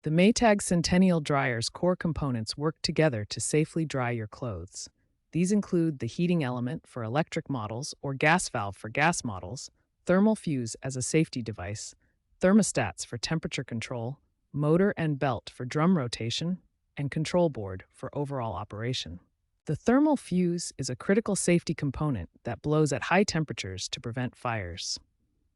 The Maytag Centennial dryer's core components work together to safely dry your clothes. These include the heating element for electric models or gas valve for gas models, thermal fuse as a safety device, thermostats for temperature control, motor and belt for drum rotation, and control board for overall operation. The thermal fuse is a critical safety component that blows at high temperatures to prevent fires.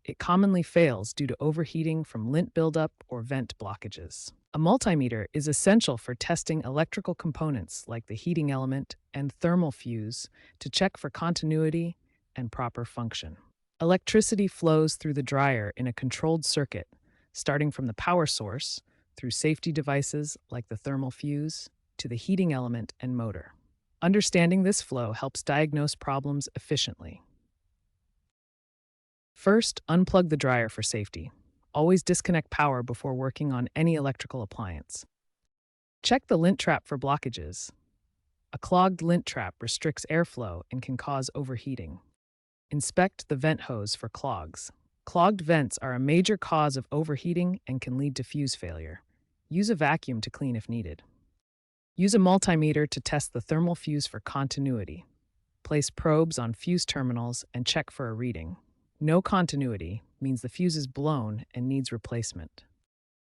It commonly fails due to overheating from lint buildup or vent blockages. A multimeter is essential for testing electrical components like the heating element and thermal fuse to check for continuity and proper function. Electricity flows through the dryer in a controlled circuit, starting from the power source, through safety devices like the thermal fuse, to the heating element and motor. Understanding this flow helps diagnose problems efficiently. First, unplug the dryer for safety. Always disconnect power before working on any electrical appliance. Check the lint trap for blockages. A clogged lint trap restricts airflow and can cause overheating. Inspect the vent hose for clogs. Clogged vents are a major cause of overheating and can lead to fuse failure. Use a vacuum to clean if needed. Use a multimeter to test the thermal fuse for continuity. Place probes on fuse terminals and check for a reading. No continuity means the fuse is blown and needs replacement.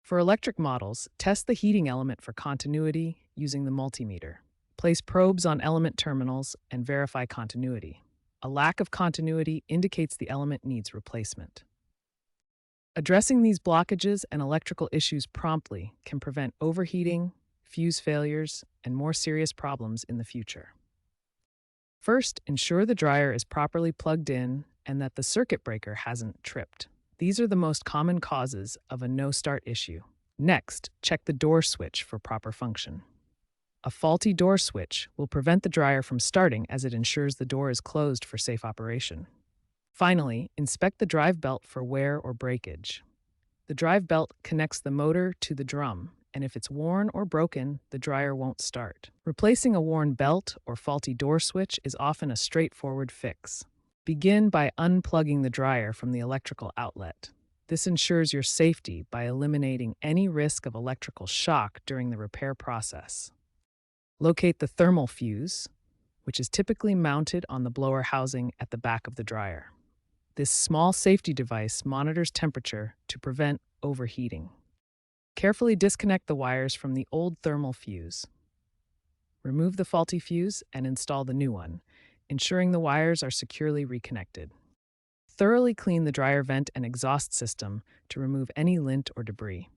For electric models, test the heating element for continuity using the multimeter. Place probes on element terminals and verify continuity. A lack of continuity indicates the element needs replacement. Addressing these blockages and electrical issues promptly can prevent overheating, fuse failures, and more serious problems in the future. First, ensure the dryer is properly plugged in and that the circuit breaker hasn't tripped. These are the most common causes of a no-start issue. Next, check the door switch for proper function. A faulty door switch will prevent the dryer from starting as it ensures the door is closed for safe operation. Finally, inspect the drive belt for wear or breakage. The drive belt connects the motor to the drum, and if it's worn or broken, the dryer won't start. Replacing a worn belt or faulty door switch is often a straightforward fix. Begin by unplugging the dryer from the electrical outlet. This ensures your safety by eliminating any risk of electrical shock during the repair process. Locate the thermal fuse, which is typically mounted on the blower housing at the back of the dryer. This small safety device monitors temperature to prevent overheating. Carefully disconnect the wires from the old thermal fuse. Remove the faulty fuse and install the new one, ensuring the wires are securely reconnected. Thoroughly clean the dryer vent and exhaust system to remove any lint or debris.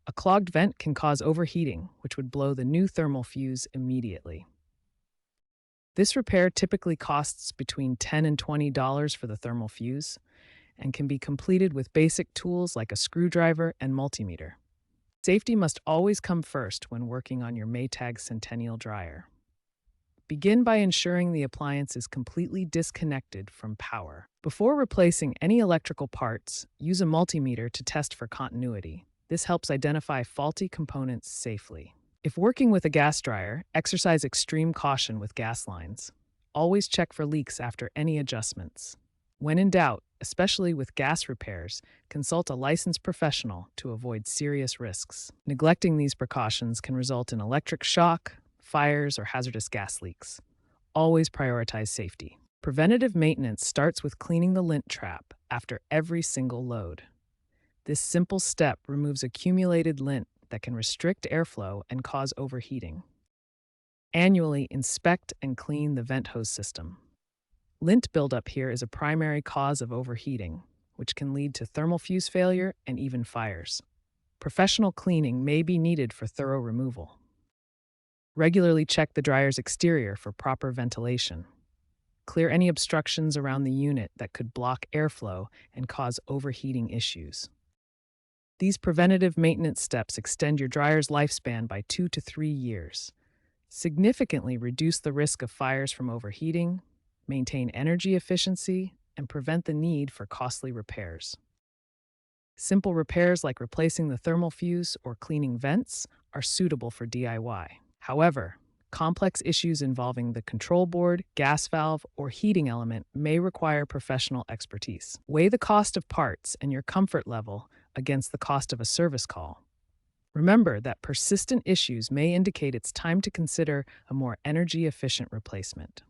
A clogged vent can cause overheating, which would blow the new thermal fuse immediately. This repair typically costs between $10 and $20 for the thermal fuse and can be completed with basic tools like a screwdriver and multimeter. Safety must always come first when working on your Maytag Centennial dryer. Begin by ensuring the appliance is completely disconnected from power. Before replacing any electrical parts, use a multimeter to test for continuity. This helps identify faulty components safely. If working with a gas dryer, exercise extreme caution with gas lines. Always check for leaks after any adjustments. When in doubt, especially with gas repairs, consult a licensed professional to avoid serious risks. Neglecting these precautions can result in electric shock, fires, or hazardous gas leaks. Always prioritize safety. Preventative maintenance starts with cleaning the lint trap after every single load. This simple step removes accumulated lint that can restrict airflow and cause overheating. Annually, inspect and clean the vent hose system. Lint buildup here is a primary cause of overheating, which can lead to thermal fuse failure and even fires. Professional cleaning may be needed for thorough removal. Regularly check the dryer's exterior for proper ventilation. Clear any obstructions around the unit that could block airflow and cause overheating issues. These preventative maintenance steps extend your dryer's lifespan by 2 to 3 years, significantly reduce the risk of fires from overheating, maintain energy efficiency, and prevent the need for costly repairs. Simple repairs like replacing the thermal fuse or cleaning vents are suitable for DIY. However, complex issues involving the control board, gas valve, or heating element may require professional expertise. Weigh the cost of parts and your comfort level against the cost of a service call. Remember that persistent issues may indicate it's time to consider a more energy efficient replacement.